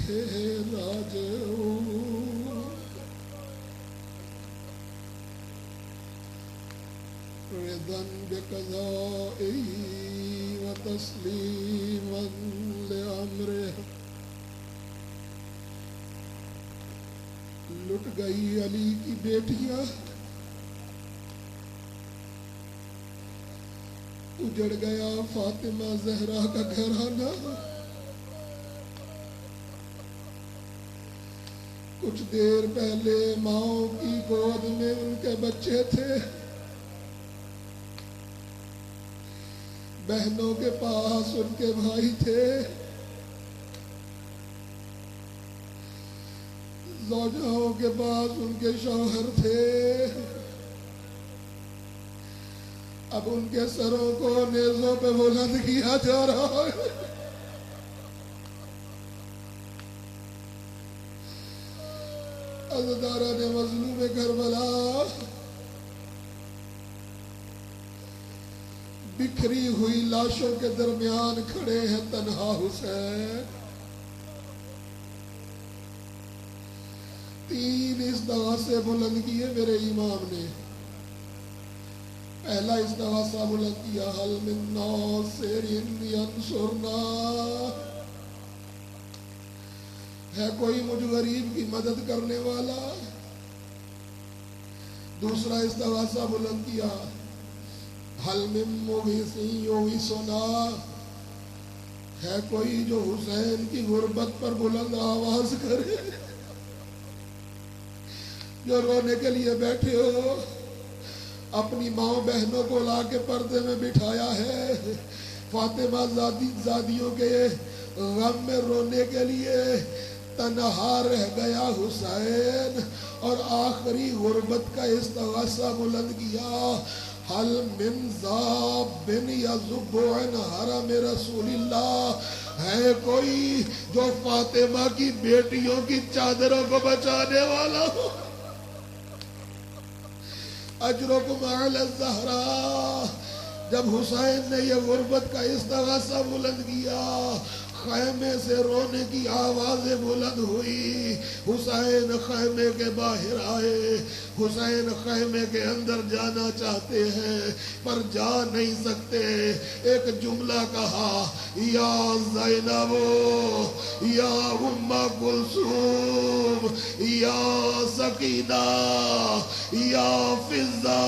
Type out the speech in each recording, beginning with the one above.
راجعون رضا بقضائه وتسلیما لأمره لٹ گئی علی کی بیٹیاں اجڑ گیا فاطمہ زہرا کا گھرانہ کچھ دیر پہلے ماؤں کی گود میں ان کے بچے تھے بہنوں کے پاس ان کے بھائی تھے زوجہوں کے پاس ان کے شوہر تھے اب ان کے سروں کو نیزوں پہ بلند کیا جا رہا ہے عزاداران مظلوم کربلا بکھری ہوئی لاشوں کے درمیان کھڑے ہیں تنہا حسین تین استغاثے بلند کیے میرے امام نے پہلا استغاثہ بلند کیا حل من ناصر ینصرنا ہے کوئی مجھ غریب کی مدد کرنے والا دوسرا استغاثہ بلند کیا حل من مغیث یغیثنا ہے کوئی جو حسین کی غربت پر بلند آواز کرے جو رونے کے لیے بیٹھے ہو اپنی ماں بہنوں کو لا کے پردے میں بٹھایا ہے فاطمہ زادیوں کے غم میں رونے کے لیے تنہا رہ گیا حسین اور آخری غربت کا استغاثہ بلند کیا حل من ذاب یذب عن حرم رسول اللہ ہے کوئی جو فاطمہ کی بیٹیوں کی چادروں کو بچانے والا ہو اجرکم علی الزہراء جب حسین نے یہ غربت کا استغاثہ بلند کیا خیمے سے رونے کی آوازیں بلند ہوئی حسین خیمے کے باہر آئے حسین خیمے کے اندر جانا چاہتے ہیں پر جا نہیں سکتے ایک جملہ کہا یا زینب یا ام کلثوم یا سکینہ یا فضہ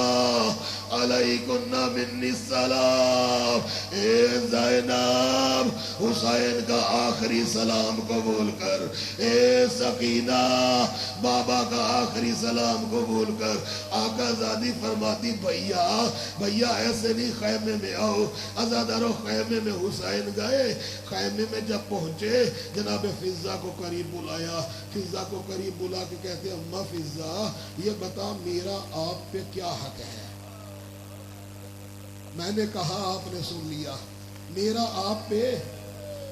علیکن منی السلام اے زینب حسین کا آخری سلام قبول کر اے سکینہ بابا کا آخری سلام قبول کر آقا زادی فرماتی بھیا ایسے نہیں خیمے میں آؤ عزادارو خیمے میں حسین گئے خیمے میں جب پہنچے جناب فضہ کو قریب بلایا فضہ کو قریب بلا کے کہتے اماں فضہ یہ بتا میرا آپ پہ کیا حق ہے میں نے کہا آپ نے سن لیا میرا آپ پہ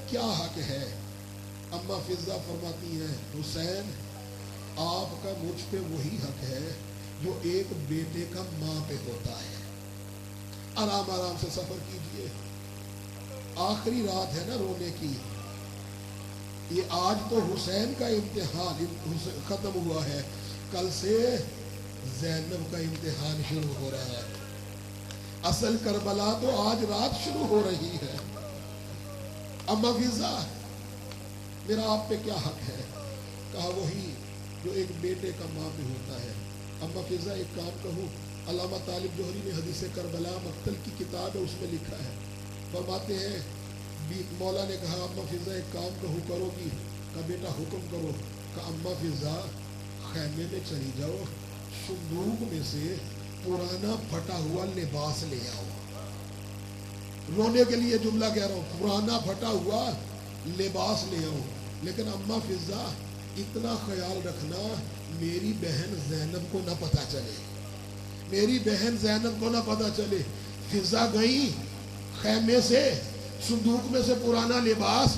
کیا حق ہے اماں فضہ فرماتی ہیں حسین آپ کا مجھ پہ وہی حق ہے جو ایک بیٹے کا ماں پہ ہوتا ہے آرام آرام سے سفر کیجئے آخری رات ہے نا رونے کی یہ آج تو حسین کا امتحان ختم ہوا ہے کل سے زینب کا امتحان شروع ہو رہا ہے اصل کربلا تو آج رات شروع ہو رہی ہے اما فضہ میرا آپ پہ کیا حق ہے کہا وہی جو ایک بیٹے کا ماں پہ ہوتا ہے اما فضہ ایک کام کہوں علامہ طالب جوہری نے حدیث کربلا مقتل کی کتاب ہے اس میں لکھا ہے فرماتے ہیں مولا نے کہا اما فضہ ایک کام کہوں کرو گی کہا بیٹا حکم کرو کہا اما فضہ خیمے میں چلی جاؤ صندوق میں سے پرانا پھٹا ہوا لباس لے آؤ رونے کے لیے جملہ کہہ رہا ہوں پرانا پھٹا ہوا لباس لے آؤ لیکن اماں فضہ اتنا خیال رکھنا میری بہن زینب کو نہ پتہ چلے میری بہن زینب کو نہ پتہ چلے فضہ گئی خیمے سے صندوق میں سے پرانا لباس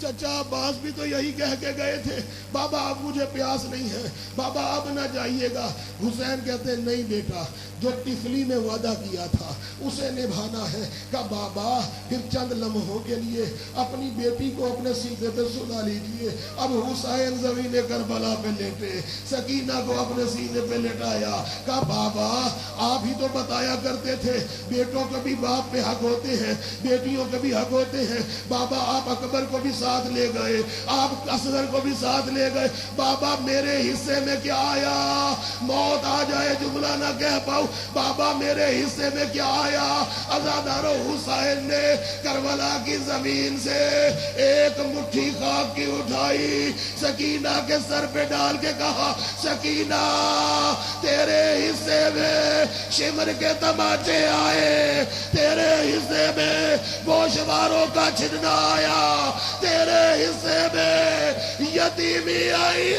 چچا عباس بھی تو یہی کہہ کے گئے تھے، بابا اب مجھے پیاس نہیں ہے، بابا اب نہ جائیے گا۔ حسین کہتے ہیں نہیں بیٹا، جو طفلی میں وعدہ کیا تھا اسے نبھانا ہے۔ کہا بابا پھر چند لمحوں کے لیے اپنی بیٹی کو اپنے سینے پہ سلا لیجیے۔ اب حسین زمین کربلا پہ لیٹے، سکینہ کو اپنے سینے پہ لٹایا۔ کہا بابا آپ ہی تو بتایا کرتے تھے بیٹوں کے بھی باپ پہ حق ہوتے ہیں، بیٹیوں کے بھی حق ہوتے ہیں۔ بابا آپ اکبر کو بھی ساتھ لے گئے، آپ اصغر کو بھی ساتھ لے گئے، بابا میرے حصے میں کیا آیا؟ موت آ جائے جملہ نہ کہہ پاؤ، بابا میرے حصے میں کیا آیا؟ عزادارو حسین نے کربلا کی زمین سے ایک مٹھی خاک کی اٹھائی، سکینہ کے سر پہ ڈال کے کہا سکینہ تیرے حصے میں شمر کے تماچے آئے، تیرے حصے میں گوشواروں کا چھننا آیا، تیرے حصے میں یتیمی آئی۔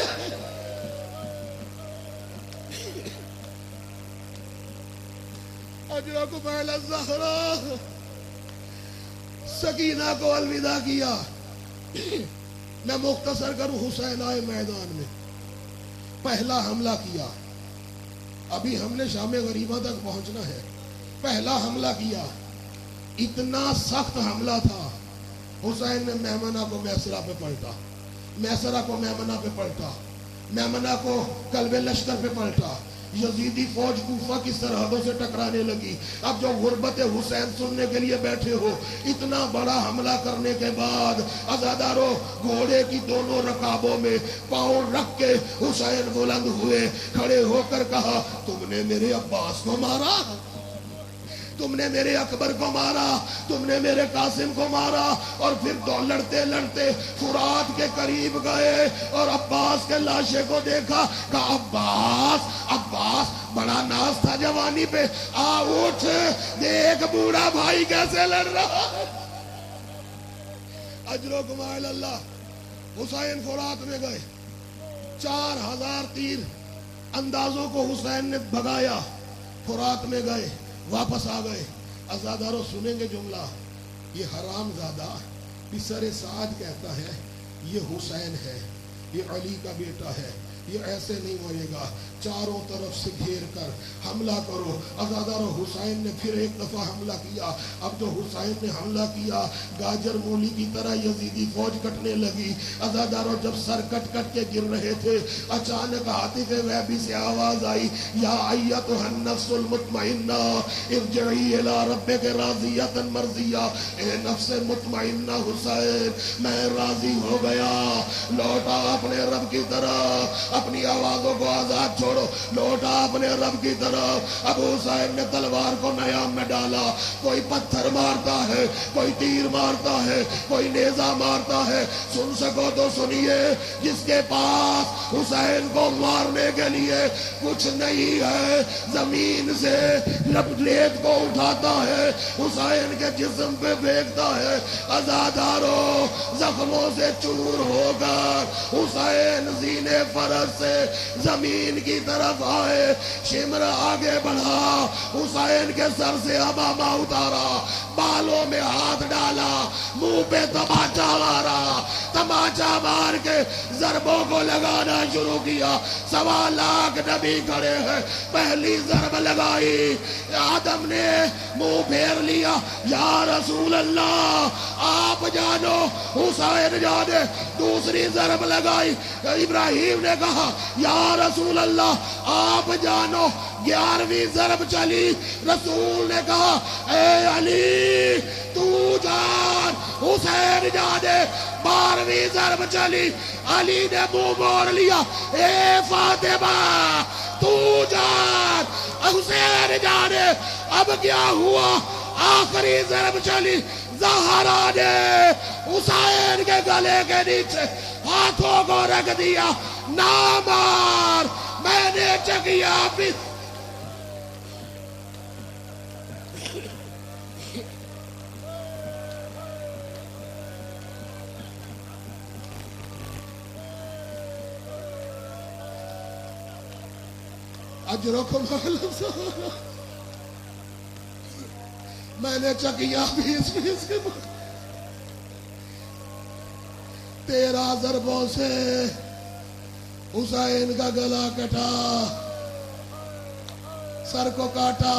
اجرکم علی الزہرا، سکینہ کو الوداع کیا۔ میں مختصر کروں، حسین آئے میدان میں، پہلا حملہ کیا۔ ابھی ہم نے شام غریبہ تک پہنچنا ہے۔ پہلا حملہ کیا، اتنا سخت حملہ تھا، حسین نے میمنہ کو میسرہ پہ پلٹا، میسرہ کو میمنہ پہ پلٹا، میمنہ کو قلب لشکر پہ پلٹا۔ یزیدی فوج کوفہ کی سرحدوں سے ٹکرانے لگی۔ اب جو غربت حسین سننے کے لیے بیٹھے ہو، اتنا بڑا حملہ کرنے کے بعد عزادارو گھوڑے کی دونوں رکابوں میں پاؤں رکھ کے حسین بلند ہوئے، کھڑے ہو کر کہا تم نے میرے عباس کو مارا، تم نے میرے اکبر کو مارا، تم نے میرے قاسم کو مارا۔ اور پھر لڑتے لڑتے فرات کے قریب گئے اور عباس کے لاشے کو دیکھا، کہا عباس عباس، بڑا ناز تھا جوانی پہ، آ اٹھ دیکھ بوڑھا بھائی کیسے لڑ رہا ہے۔ اجرکم علی اللہ۔ حسین فرات میں گئے، 4000 تیر اندازوں کو حسین نے بھگایا، فرات میں گئے، واپس آ گئے۔ عزادارو سنیں گے جملہ، یہ حرام زادہ بسر سعد کہتا ہے یہ حسین ہے، یہ علی کا بیٹا ہے، یہ ایسے نہیں مرے گا، چاروں طرف سے گھیر کر حملہ کرو۔ عزادارو حسین نے پھر ایک دفعہ حملہ کیا۔ اب جو حسین نے حملہ کیا، گاجر مولی کی طرح یزیدی فوج کٹنے لگی۔ عزادارو جب سر کٹ کٹ کے گر رہے تھے، اچانک عاطف وہبی سے آواز آئی، یا ایتھا النفس المطمئنہ ارجعی الی ربک راضیۃ مرضیہ، اے نفس مطمئنہ حسین میں راضی ہو گیا، لوٹا اپنے رب کی طرف، اپنی آوازوں کو آزاد چھوڑو، لوٹا اپنے رب کی طرف۔ ابو حسین نے تلوار کو نیام میں ڈالا، کوئی پتھر مارتا ہے، کوئی تیر مارتا ہے، کوئی نیزہ مارتا ہے، سن سکو تو سنیے، جس کے پاس حسین کو مارنے کے لیے کچھ نہیں ہے، زمین سے ریت کو اٹھاتا ہے، حسین کے جسم پہ پھینکتا ہے۔ عزادارو زخموں سے چور ہو کر حسین زینے فرس سے زمین کی طرف آئے، شمر آگے بڑھا، حسین کے سر سے امامہ اتارا، بالوں میں ہاتھ ڈالا، منہ پہ تماچا مارا، تماچا مار کے ضربوں کو لگانا شروع کیا۔ 1.25 لاکھ نبی کھڑے ہیں، پہلی ضرب لگائی، آدم نے منہ پھیر لیا، یا رسول اللہ آپ جانو، حسین جانے۔ دوسری ضرب لگائی، ابراہیم نے کہا یا رسول اللہ آپ جانو۔ 11ویں ضرب چلی، رسول نے کہا اے علی تو جان، حسین جانے۔ 12ویں ضرب چلی، علی نے منہ موڑ لیا، اے فاطمہ تو جان، حسین جانے۔ اب کیا ہوا؟ آخری ضرب چلی، زہرا نے حسین کے گلے کے نیچے ہاتھوں کو رکھ دیا، نہ مار، میں نے چکیا بھی۔ اجرکم علی الزہرا، میں نے چکیا بھی اس کے بعد۔ 13 ضربوں سے حسین کا گلا کٹا، سر کو کاٹا،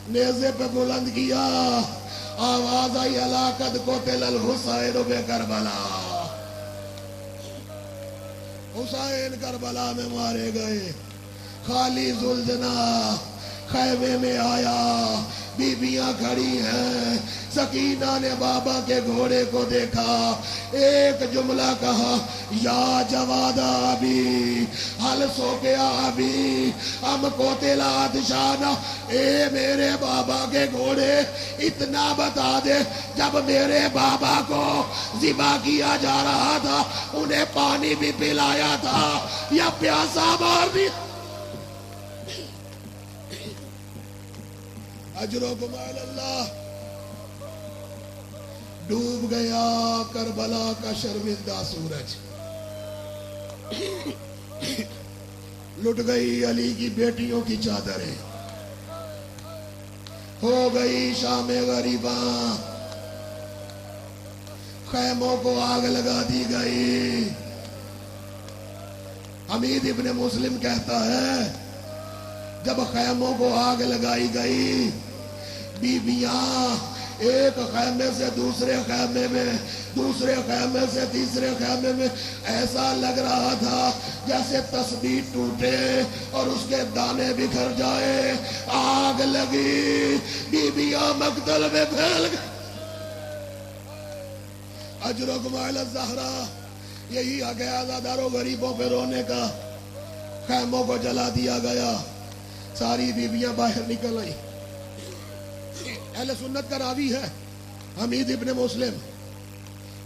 نیزے پہ بلند کیا، آواز آئی ہلاکت قتل الحسین بے کربلا، حسین کربلا میں مارے گئے۔ خالی ذوالجنا خیمے میں آیا، بیبیاں کھڑی ہیں، سکینہ نے بابا کے گھوڑے کو دیکھا، ایک جملہ کہا، یا جواد ابی حل سو کے ابی ہم کو تلات شانہ، اے میرے بابا کے گھوڑے اتنا بتا دے، جب میرے بابا کو ذبح کیا جا رہا تھا انہیں پانی بھی پلایا تھا یا پیاسا مار دیا؟ اجرکم علی اللہ۔ ڈوب گیا کربلا کا شرمندہ سورج، لٹ گئی علی کی بیٹیوں کی چادریں، ہو گئی شام غریباں، خیموں کو آگ لگا دی گئی۔ حمید ابن مسلم کہتا ہے جب خیموں کو آگ لگائی گئی، بیبیاں ایک خیمے سے دوسرے خیمے میں، دوسرے خیمے سے تیسرے خیمے میں، ایسا لگ رہا تھا جیسے تسبیح ٹوٹے اور اس کے دانے بکھر جائے۔ آگ لگی، بیبیاں مقتل میں پھیل گئی۔ اجرکم علی الزہرا، یہی آ گیا آزاداروں غریبوں پہ رونے کا۔ خیموں کو جلا دیا گیا، ساری بیبیاں باہر نکل آئی۔ اہل سنت کا راوی ہے حمید ابن مسلم،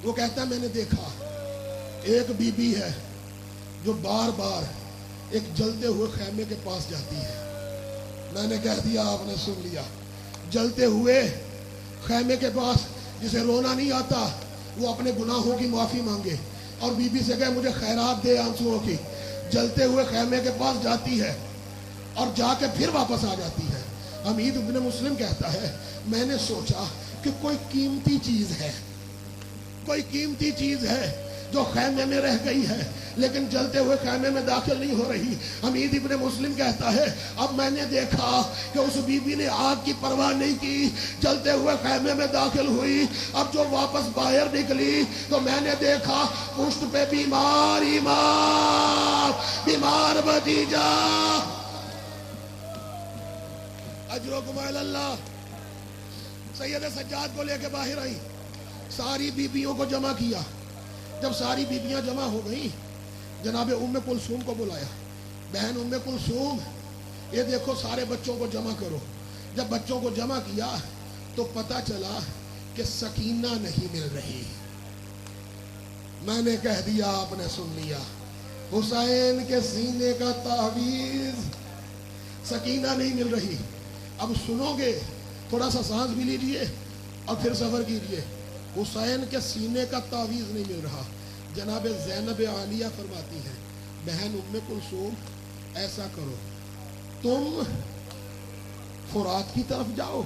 وہ کہتا ہے میں نے دیکھا ایک بی بی ہے جو بار بار ایک جلتے ہوئے خیمے کے پاس جاتی ہے۔ میں نے کہہ دیا آپ نے سن لیا، جلتے ہوئے خیمے کے پاس، جسے رونا نہیں آتا وہ اپنے گناہوں کی معافی مانگے اور بی بی سے کہے مجھے خیرات دے آنسوؤں کی، جلتے ہوئے خیمے کے پاس جاتی ہے اور جا کے پھر واپس آ جاتی ہے۔ حمید ابن مسلم کہتا ہے میں نے سوچا کہ کوئی قیمتی چیز ہے، کوئی قیمتی چیز ہے جو خیمے میں رہ گئی ہے لیکن جلتے ہوئے خیمے میں داخل نہیں ہو رہی۔ حمید ابن مسلم کہتا ہے اب میں نے دیکھا کہ اس بی بی نے آگ کی پرواہ نہیں کی، جلتے ہوئے خیمے میں داخل ہوئی۔ اب جو واپس باہر نکلی تو میں نے دیکھا پشت پہ بیمار امام، بیمار بھتیجا۔ اجرکم علی اللہ۔ سید سجاد کو لے کے باہر آئی، ساری بیبیوں کو جمع کیا۔ جب ساری بیبیاں جمع ہو گئیں، جناب ام کلثوم کو بلایا، بہن ام کلثوم یہ دیکھو سارے بچوں کو جمع کرو۔ جب بچوں کو جمع کیا تو پتہ چلا کہ سکینہ نہیں مل رہی۔ میں نے کہہ دیا آپ نے سن لیا، حسین کے سینے کا تعویذ، سکینہ نہیں مل رہی۔ اب سنو گے، تھوڑا سا سانس بھی لیجئے اور پھر سفر کیجئے۔ حسین کے سینے کا تعویذ نہیں مل رہا۔ جناب زینب عالیہ فرماتی ہیں بہن ام کلثوم ایسا کرو، تم فرات کی طرف جاؤ،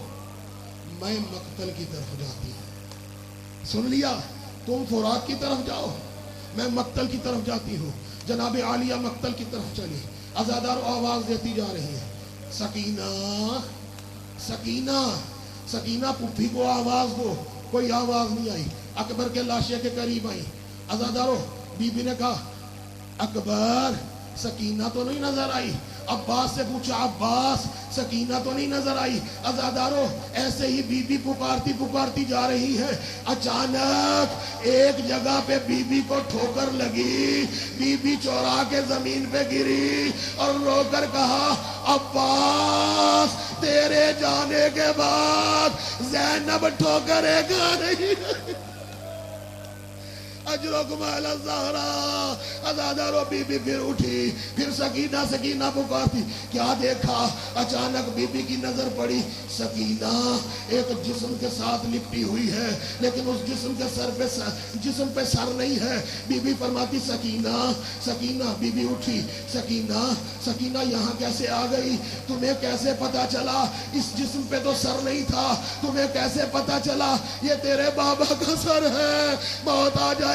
میں مقتل کی طرف جاتی ہوں۔ سن لیا، تم فرات کی طرف جاؤ، میں مقتل کی طرف جاتی ہوں۔ جناب عالیہ مقتل کی طرف چلی، عزادار آواز دیتی جا رہی ہے سکینہ سکینہ سکینہ، پھپھی کو آواز دو، کوئی آواز نہیں آئی۔ اکبر کے لاشے کے قریب آئی، عزادارو بی بی نے کہا اکبر سکینہ تو نہیں نظر آئی۔ عباس سے پوچھا عباس سکینہ تو نہیں نظر آئی۔ عزادارو ایسے ہی بی بی پکارتی پکارتی جا رہی ہے، اچانک ایک جگہ پہ بی بی کو ٹھوکر لگی، بی بی چورا کے زمین پہ گری اور رو کر کہا عباس تیرے جانے کے بعد زینب ٹھوکریں کھا رہی ہے۔ اجرکم علی الزہرا۔ عزادارو بی بی پھر اٹھی، پھر سکینہ سکینہ پکارتی، کیا دیکھا؟ اچانک بی بی کی نظر پڑی، سکینہ ایک جسم کے ساتھ لپٹی ہوئی ہے لیکن اس جسم کے جسم پہ سر نہیں ہے۔ بی بی فرماتی سکینہ سکینہ، بی بی اٹھی، سکینہ سکینہ یہاں کیسے آ گئی؟ تمہیں کیسے پتا چلا؟ اس جسم پہ تو سر نہیں تھا، تمہیں کیسے پتا چلا؟ یہ تیرے بابا کا سر ہے، موت آ جائے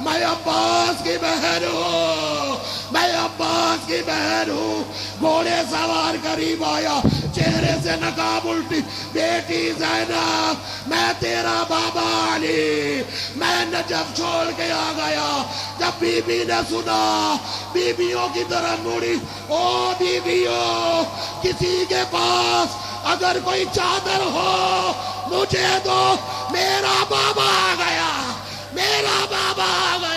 میں عباس کی بہن ہوں، میں عباس کی بہن ہوں۔ گھوڑے سوار قریب آیا، چہرے سے نقاب الٹی، بیٹی زینب میں تیرا بابا علی، میں نجف چھوڑ کے آ گیا۔ جب بی بی نے سنا، بیویوں کی طرف مڑی، او بیویوں کسی کے پاس اگر کوئی چادر ہو مجھے دو، میرا بابا آ گیا، میرا بابا آ گیا۔